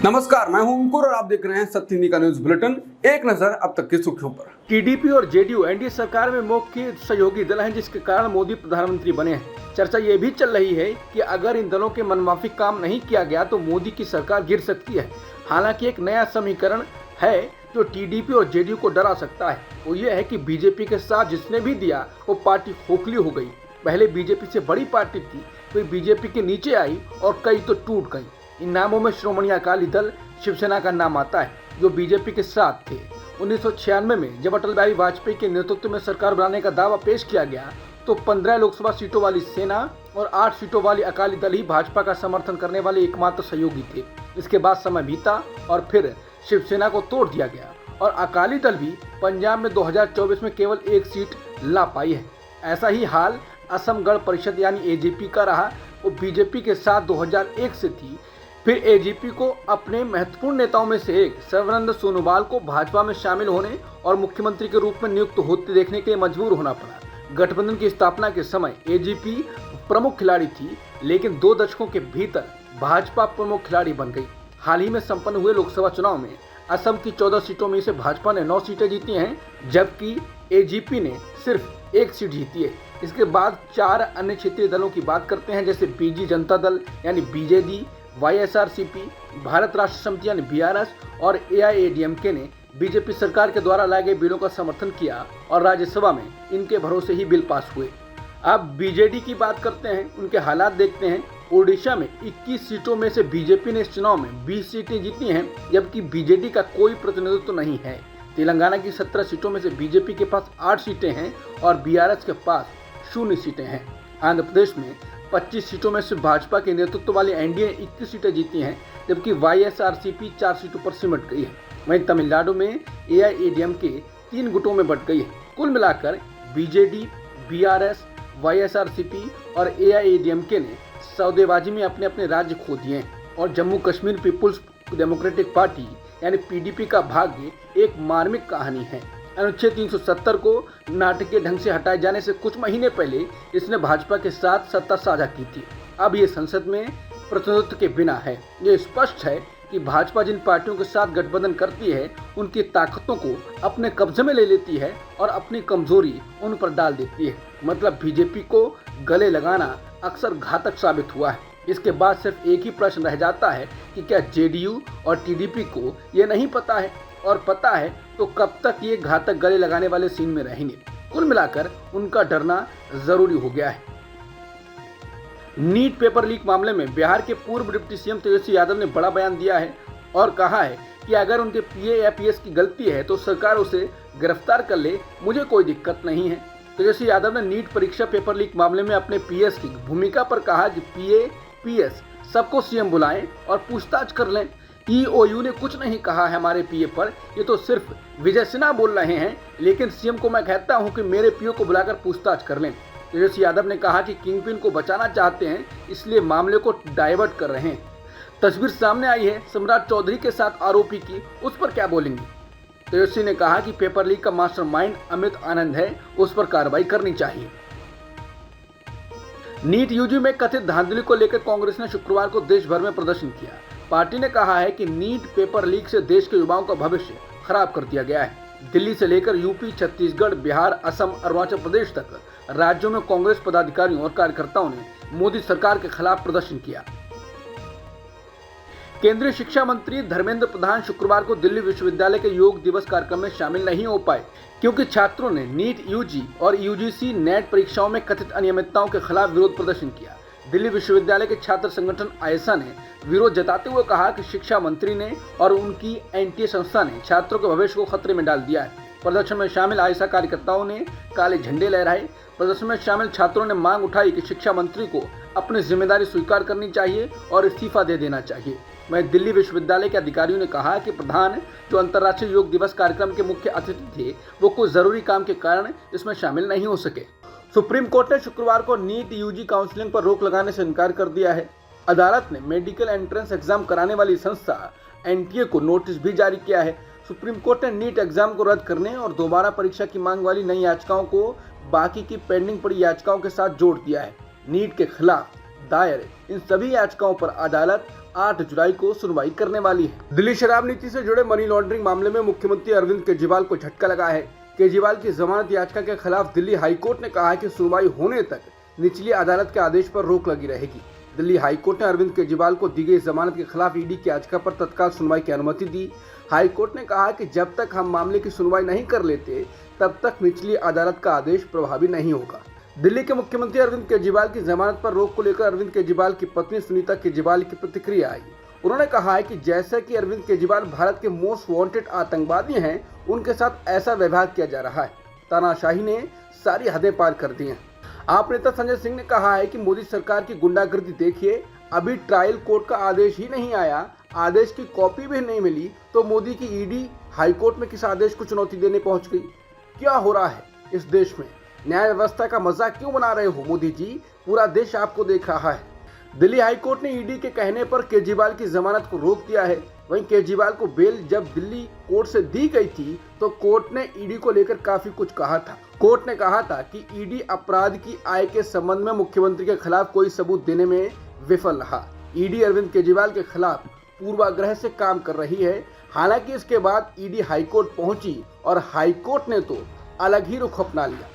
नमस्कार, मैं हूं अंकुर और आप देख रहे हैं सत्य हिंदी का न्यूज बुलेटिन। एक नजर अब तक की सुर्खियों पर। टीडीपी और जेडीयू एनडीए सरकार में मुख्य सहयोगी दल हैं, जिसके कारण मोदी प्रधानमंत्री बने हैं। चर्चा ये भी चल रही है कि अगर इन दलों के मनमाफिक काम नहीं किया गया तो मोदी की सरकार गिर सकती है। हालांकि एक नया समीकरण है जो टीडीपी और जेडीयू को डरा सकता है। वो ये है कि बीजेपी के साथ जिसने भी दिया वो पार्टी खोखली हो गई। पहले बीजेपी से बड़ी पार्टी थी, फिर बीजेपी के नीचे आई और कई तो टूट गई। इन नामों में श्रोमणी अकाली दल शिवसेना का नाम आता है, जो बीजेपी के साथ थे। 1996 में जब अटल बिहारी वाजपेयी के नेतृत्व में सरकार बनाने का दावा पेश किया गया तो 15 लोकसभा सीटों वाली सेना और 8 सीटों वाली अकाली दल ही भाजपा का समर्थन करने वाले एकमात्र सहयोगी थे। इसके बाद समय बीता और फिर शिवसेना को तोड़ दिया गया और अकाली दल भी पंजाब में 2024 में केवल एक सीट ला पाई है। ऐसा ही हाल असम गण परिषद यानी एजीपी का रहा। वो बीजेपी के साथ 2001 से थी। फिर एजीपी को अपने महत्वपूर्ण नेताओं में से एक सर्बानंद सोनोवाल को भाजपा में शामिल होने और मुख्यमंत्री के रूप में नियुक्त होते देखने के लिए मजबूर होना पड़ा। गठबंधन की स्थापना के समय एजीपी प्रमुख खिलाड़ी थी, लेकिन 2 दशकों के भीतर भाजपा प्रमुख खिलाड़ी बन गई। हाल ही में संपन्न हुए लोकसभा चुनाव में असम की 14 सीटों में से भाजपा ने 9 सीटें जीती हैं, जबकि एजीपी ने सिर्फ 1 सीट जीती है। इसके बाद 4 अन्य क्षेत्रीय दलों की बात करते हैं, जैसे बीजी जनता दल यानी बीजेडी, वाईएसआरसीपी, भारत राष्ट्र समिति यानी बीआरएस और एआईएडीएमके ने बीजेपी सरकार के द्वारा लाए गए बिलों का समर्थन किया और राज्यसभा में इनके भरोसे ही बिल पास हुए। अब बीजेडी की बात करते हैं, उनके हालात देखते हैं। ओडिशा में 21 सीटों में से बीजेपी ने इस चुनाव में 20 सीटें जीती हैं, जबकि बीजेडी का कोई प्रतिनिधित्व नहीं है। तेलंगाना की 17 सीटों में से बीजेपी के पास 8 सीटें हैं और बीआरएस के पास 0 सीटें हैं। आंध्र प्रदेश में 25 सीटों में से भाजपा के नेतृत्व वाली एनडीए ने 21 सीटें जीती हैं, जबकि वाईएसआरसीपी 4 सीटों पर सिमट गई है। वहीं तमिलनाडु में एआईएडीएमके 3 गुटों में बंट गई है। कुल मिलाकर बीजेडी, बीआरएस, वाईएसआरसीपी और एआईएडीएमके ने सौदेबाजी में अपने अपने राज्य खो दिए हैं और जम्मू कश्मीर पीपुल्स डेमोक्रेटिक पार्टी यानी पीडीपी का भाग्य एक मार्मिक कहानी है। अनुच्छेद 370 को नाटकीय ढंग से हटाए जाने से कुछ महीने पहले इसने भाजपा के साथ सत्ता साझा की थी। अब ये संसद में प्रतिनिधित्व के बिना है। ये स्पष्ट है कि भाजपा जिन पार्टियों के साथ गठबंधन करती है उनकी ताकतों को अपने कब्जे में ले लेती है और अपनी कमजोरी उन पर डाल देती है। मतलब बीजेपी को गले लगाना अक्सर घातक साबित हुआ है। इसके बाद सिर्फ एक ही प्रश्न रह जाता है कि क्या जेडीयू और टीडीपी को ये नहीं पता है, और पता है तो कब तक ये घातक गले लगाने वाले सीन में रहेंगे। कुल मिलाकर उनका डरना जरूरी हो गया है। नीट पेपर लीक मामले में बिहार के पूर्व डिप्टी सीएम तेजस्वी यादव ने बड़ा बयान दिया है और कहा है कि अगर उनके पीए या पीएस की गलती है तो सरकार उसे गिरफ्तार कर ले, मुझे कोई दिक्कत नहीं है। तेजस्वी यादव ने नीट परीक्षा पेपर लीक मामले में अपने पीएस की भूमिका पर कहा कि पीए पीएस सबको सीएम बुलाएं और पूछताछ कर लें। ईओयू ने कुछ नहीं कहा है हमारे पीए पर, ये तो सिर्फ विजय सिन्हा बोल रहे हैं, लेकिन सीएम को मैं कहता हूं कि मेरे पीओ को बुलाकर पूछताछ कर लें। तेजस्वी यादव ने कहा कि किंगपिन को बचाना चाहते हैं, इसलिए मामले को डाइवर्ट कर रहे हैं। तस्वीर सामने आई है सम्राट चौधरी के साथ आरोपी की, उस पर क्या बोलेंगे? तेजस्वी ने कहा कि पेपर लीक का मास्टरमाइंड अमित आनंद है, उस पर कार्रवाई करनी चाहिए। नीट यूजी में कथित धांधली को लेकर कांग्रेस ने शुक्रवार को देश भर में प्रदर्शन किया। पार्टी ने कहा है कि नीट पेपर लीक से देश के युवाओं का भविष्य खराब कर दिया गया है। दिल्ली से लेकर यूपी, छत्तीसगढ़, बिहार, असम, अरुणाचल प्रदेश तक राज्यों में कांग्रेस पदाधिकारियों और कार्यकर्ताओं ने मोदी सरकार के खिलाफ प्रदर्शन किया। केंद्रीय शिक्षा मंत्री धर्मेंद्र प्रधान शुक्रवार को दिल्ली विश्वविद्यालय के योग दिवस कार्यक्रम में शामिल नहीं हो पाए, क्योंकि छात्रों ने नीट यूजी और यूजीसी नेट परीक्षाओं में कथित अनियमितताओं के खिलाफ विरोध प्रदर्शन किया। दिल्ली विश्वविद्यालय के छात्र संगठन आयसा ने विरोध जताते हुए कहा कि शिक्षा मंत्री ने और उनकी एनटीए संस्था ने छात्रों के भविष्य को खतरे में डाल दिया है। प्रदर्शन में शामिल आयसा कार्यकर्ताओं ने काले झंडे लहराए। प्रदर्शन में शामिल छात्रों ने मांग उठाई कि शिक्षा मंत्री को अपनी जिम्मेदारी स्वीकार करनी चाहिए और इस्तीफा दे देना चाहिए। वहीं दिल्ली विश्वविद्यालय के अधिकारियों ने कहा कि प्रधान, जो अंतर्राष्ट्रीय योग दिवस कार्यक्रम के मुख्य अतिथि थे, वो कुछ जरूरी काम के कारण इसमें शामिल नहीं हो सके। सुप्रीम कोर्ट ने शुक्रवार को नीट यूजी काउंसलिंग पर रोक लगाने से इनकार कर दिया है। अदालत ने मेडिकल एंट्रेंस एग्जाम कराने वाली संस्था एनटीए को नोटिस भी जारी किया है। सुप्रीम कोर्ट ने नीट एग्जाम को रद्द करने और दोबारा परीक्षा की मांग वाली नई याचिकाओं को बाकी की पेंडिंग पड़ी याचिकाओं के साथ जोड़ दिया है। नीट के खिलाफ दायर इन सभी याचिकाओं पर अदालत 8 जुलाई को सुनवाई करने वाली है। दिल्ली शराब नीति से जुड़े मनी लॉन्ड्रिंग मामले में मुख्यमंत्री अरविंद केजरीवाल को झटका लगा है। केजरीवाल की जमानत याचिका के खिलाफ दिल्ली हाईकोर्ट ने कहा है कि सुनवाई होने तक निचली अदालत के आदेश पर रोक लगी रहेगी। दिल्ली हाईकोर्ट ने अरविंद केजरीवाल को दी गई जमानत के खिलाफ ईडी की याचिका पर तत्काल सुनवाई की अनुमति दी। हाईकोर्ट ने कहा कि जब तक हम मामले की सुनवाई नहीं कर लेते तब तक निचली अदालत का आदेश प्रभावी नहीं होगा। दिल्ली के मुख्यमंत्री अरविंद केजरीवाल की जमानत पर रोक को लेकर अरविंद केजरीवाल की पत्नी सुनीता केजरीवाल की प्रतिक्रिया आई। उन्होंने कहा है कि जैसा कि अरविंद केजरीवाल भारत के मोस्ट वांटेड आतंकवादी हैं, उनके साथ ऐसा व्यवहार किया जा रहा है। तानाशाही ने सारी हदें पार कर दी हैं। आप नेता संजय सिंह ने कहा है कि मोदी सरकार की गुंडागर्दी देखिए, अभी ट्रायल कोर्ट का आदेश ही नहीं आया, आदेश की कॉपी भी नहीं मिली तो मोदी की ईडी हाईकोर्ट में किस आदेश को चुनौती देने पहुंच गई। क्या हो रहा है इस देश में? न्याय व्यवस्था का मजाक क्यों बना रहे हो मोदी जी? पूरा देश आपको देख रहा है। दिल्ली हाईकोर्ट ने ईडी के कहने पर केजरीवाल की जमानत को रोक दिया है। वहीं केजरीवाल को बेल जब दिल्ली कोर्ट से दी गई थी तो कोर्ट ने ईडी को लेकर काफी कुछ कहा था। कोर्ट ने कहा था कि ईडी अपराध की आय के संबंध में मुख्यमंत्री के खिलाफ कोई सबूत देने में विफल रहा। ईडी अरविंद केजरीवाल के खिलाफ पूर्वाग्रह से काम कर रही है। हालांकि इसके बाद ईडी हाईकोर्ट पहुंची और हाईकोर्ट ने तो अलग ही रुख अपना लिया।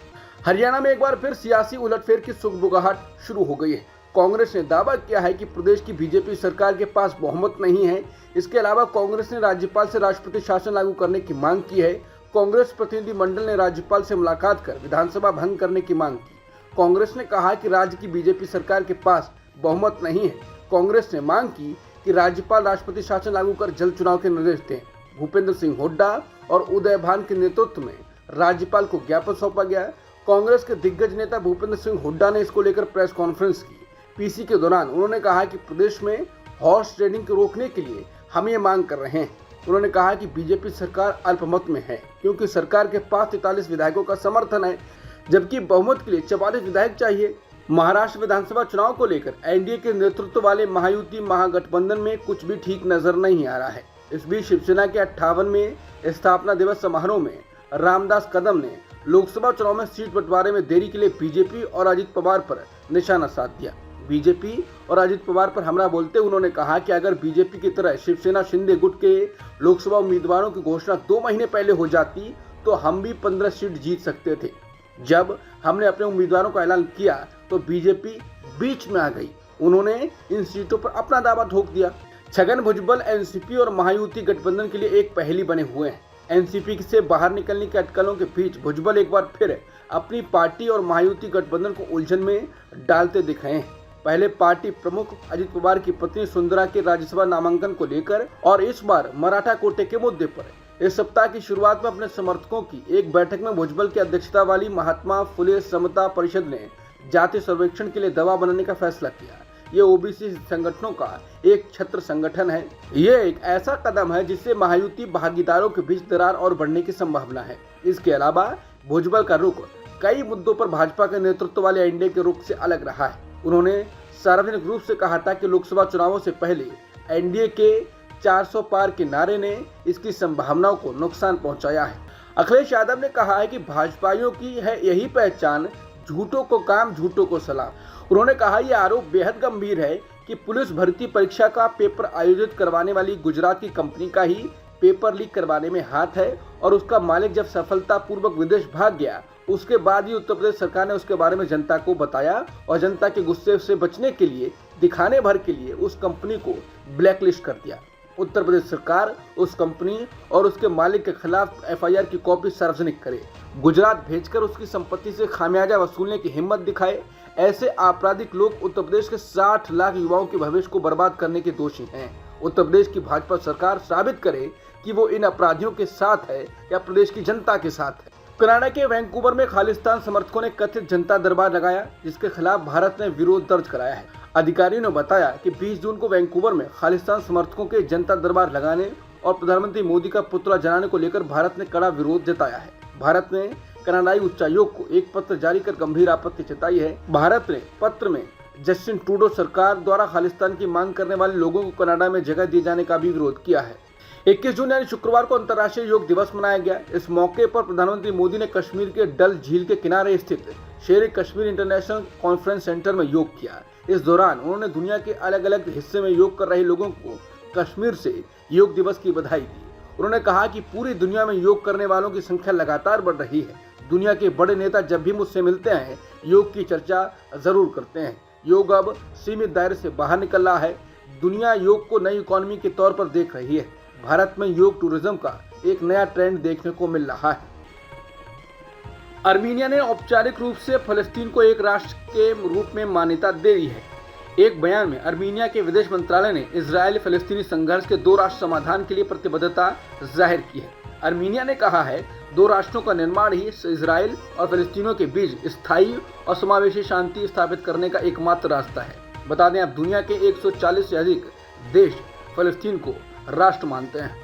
हरियाणा में एक बार फिर सियासी उलटफेर की सुगबुगाहट शुरू हो गई है। कांग्रेस ने दावा किया है कि प्रदेश की बीजेपी सरकार के पास बहुमत नहीं है। इसके अलावा कांग्रेस ने राज्यपाल से राष्ट्रपति शासन लागू करने की मांग की है। कांग्रेस प्रतिनिधि मंडल ने राज्यपाल से मुलाकात कर विधानसभा भंग करने की मांग की। कांग्रेस ने कहा कि राज्य की बीजेपी सरकार के पास बहुमत नहीं है। कांग्रेस ने मांग की कि राज्यपाल राष्ट्रपति शासन लागू कर जल्द चुनाव के निर्देश दें। भूपेंद्र सिंह हुड्डा और उदय भान के नेतृत्व में राज्यपाल को ज्ञापन सौंपा गया। कांग्रेस के दिग्गज नेता भूपेंद्र सिंह हुड्डा ने इसको लेकर प्रेस कॉन्फ्रेंस की। पीसी के दौरान उन्होंने कहा कि प्रदेश में हॉर्स ट्रेडिंग को रोकने के लिए हम ये मांग कर रहे हैं। उन्होंने कहा कि बीजेपी सरकार अल्पमत में है क्योंकि सरकार के पास 43 विधायकों का समर्थन है, जबकि बहुमत के लिए 44 विधायक चाहिए। महाराष्ट्र विधानसभा चुनाव को लेकर एनडीए के नेतृत्व वाले महायुति महागठबंधन में कुछ भी ठीक नजर नहीं आ रहा है। इस बीच शिवसेना के 58वें स्थापना दिवस समारोह में रामदास कदम ने लोकसभा चुनाव में सीट बंटवारे में देरी के लिए बीजेपी और अजित पवार पर निशाना साध दिया। बीजेपी और अजित पवार पर हमला बोलते उन्होंने कहा कि अगर बीजेपी की तरह शिवसेना शिंदे गुट के लोकसभा उम्मीदवारों की घोषणा 2 महीने पहले हो जाती तो हम भी 15 सीट जीत सकते थे। जब हमने अपने उम्मीदवारों का ऐलान किया तो बीजेपी बीच में आ गई। उन्होंने इन सीटों पर अपना दावा ठोक दिया। छगन भुजबल एनसीपी और महायुति गठबंधन के लिए एक पहेली बने हुए हैं। एनसीपी से बाहर निकलने के अटकलों के बीच भुजबल एक बार फिर अपनी पार्टी और महायुति गठबंधन को उलझन में डालते दिख रहे हैं। पहले पार्टी प्रमुख अजित पवार की पत्नी सुंदरा के राज्यसभा नामांकन को लेकर और इस बार मराठा कोटे के मुद्दे पर इस सप्ताह की शुरुआत में अपने समर्थकों की एक बैठक में भुजबल की अध्यक्षता वाली महात्मा फुले समता परिषद ने जाति सर्वेक्षण के लिए दबाव बनाने का फैसला किया। ये ओबीसी संगठनों का एक छत्र संगठन है। ये एक ऐसा कदम है जिससे महायुति भागीदारों के बीच दरार और बढ़ने की संभावना है। इसके अलावा भुजबल का रुख कई मुद्दों पर भाजपा के नेतृत्व वाले एनडीए के रुख से अलग रहा है। उन्होंने सार्वजनिक रूप से कहा था कि लोकसभा चुनावों से पहले एनडीए के 400 पार के नारे ने इसकी संभावनाओं को नुकसान पहुंचाया है। अखिलेश यादव ने कहा है कि भाजपाइयों की है यही पहचान, झूठों को काम झूठों को सलाम। उन्होंने कहा यह आरोप बेहद गंभीर है कि पुलिस भर्ती परीक्षा का पेपर आयोजित करवाने वाली गुजरात की कंपनी का ही पेपर लीक करवाने में हाथ है और उसका मालिक जब सफलतापूर्वक विदेश भाग गया उसके बाद ही उत्तर प्रदेश सरकार ने उसके बारे में जनता को बताया और जनता के गुस्से से बचने के लिए दिखाने भर के लिए उस कंपनी को ब्लैकलिस्ट कर दिया। उत्तर प्रदेश सरकार उस कंपनी और उसके मालिक के खिलाफ एफआईआर की कॉपी सार्वजनिक करे, गुजरात भेजकर उसकी संपत्ति से खामियाजा वसूलने की हिम्मत दिखाए। ऐसे आपराधिक लोग उत्तर प्रदेश के 60 लाख युवाओं के भविष्य को बर्बाद करने के दोषी हैं। उत्तर प्रदेश की भाजपा सरकार साबित करे कि वो इन अपराधियों के साथ है या प्रदेश की जनता के साथ है। कनाडा के वैंकूवर में खालिस्तान समर्थकों ने कथित जनता दरबार लगाया, जिसके खिलाफ भारत ने विरोध दर्ज कराया है। अधिकारियों ने बताया कि 20 जून को वैंकूवर में खालिस्तान समर्थकों के जनता दरबार लगाने और प्रधानमंत्री मोदी का पुतला जलाने को लेकर भारत ने कड़ा विरोध जताया है। भारत ने कनाडाई उच्चायोग को एक पत्र जारी कर गंभीर आपत्ति जताई है। भारत ने पत्र में जस्टिन ट्रूडो सरकार द्वारा खालिस्तान की मांग करने वाले लोगों को कनाडा में जगह दिए जाने का भी विरोध किया है। 21 जून यानी शुक्रवार को अंतर्राष्ट्रीय योग दिवस मनाया गया। इस मौके पर प्रधानमंत्री मोदी ने कश्मीर के डल झील के किनारे स्थित शेर कश्मीर इंटरनेशनल कॉन्फ्रेंस सेंटर में योग किया। इस दौरान उन्होंने दुनिया के अलग अलग हिस्से में योग कर रहे लोगों को कश्मीर से योग दिवस की बधाई दी। उन्होंने कहा कि पूरी दुनिया में योग करने वालों की संख्या लगातार बढ़ रही है। दुनिया के बड़े नेता जब भी मुझसे मिलते हैं योग की चर्चा जरूर करते हैं। योग अब सीमित दायरे से बाहर निकल रहा है। दुनिया योग को नई इकोनॉमी के तौर पर देख रही है। भारत में योग टूरिज्म का एक नया ट्रेंड देखने को मिल रहा है। आर्मीनिया ने औपचारिक रूप से फलस्तीन को एक राष्ट्र के रूप में मान्यता दे दी है। एक बयान में आर्मीनिया के विदेश मंत्रालय ने इजरायल फलस्तीनी संघर्ष के 2 राष्ट्र समाधान के लिए प्रतिबद्धता जाहिर की है। आर्मीनिया ने कहा है 2 राष्ट्रों का निर्माण ही इजरायल और फलस्तीनियों के बीच स्थायी और समावेशी शांति स्थापित करने का एकमात्र रास्ता है। बता दें अब दुनिया के 140 से अधिक देश फलस्तीन को राष्ट्र मानते हैं।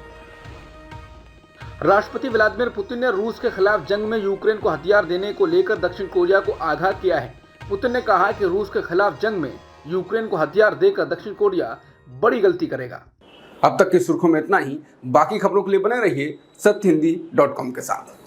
राष्ट्रपति व्लादिमीर पुतिन ने रूस के खिलाफ जंग में यूक्रेन को हथियार देने को लेकर दक्षिण कोरिया को आगाह किया है। पुतिन ने कहा कि रूस के खिलाफ जंग में यूक्रेन को हथियार देकर दक्षिण कोरिया बड़ी गलती करेगा। अब तक की सुर्खियों में इतना ही। बाकी खबरों के लिए बने रहिए सत्यहिंदी.com के साथ।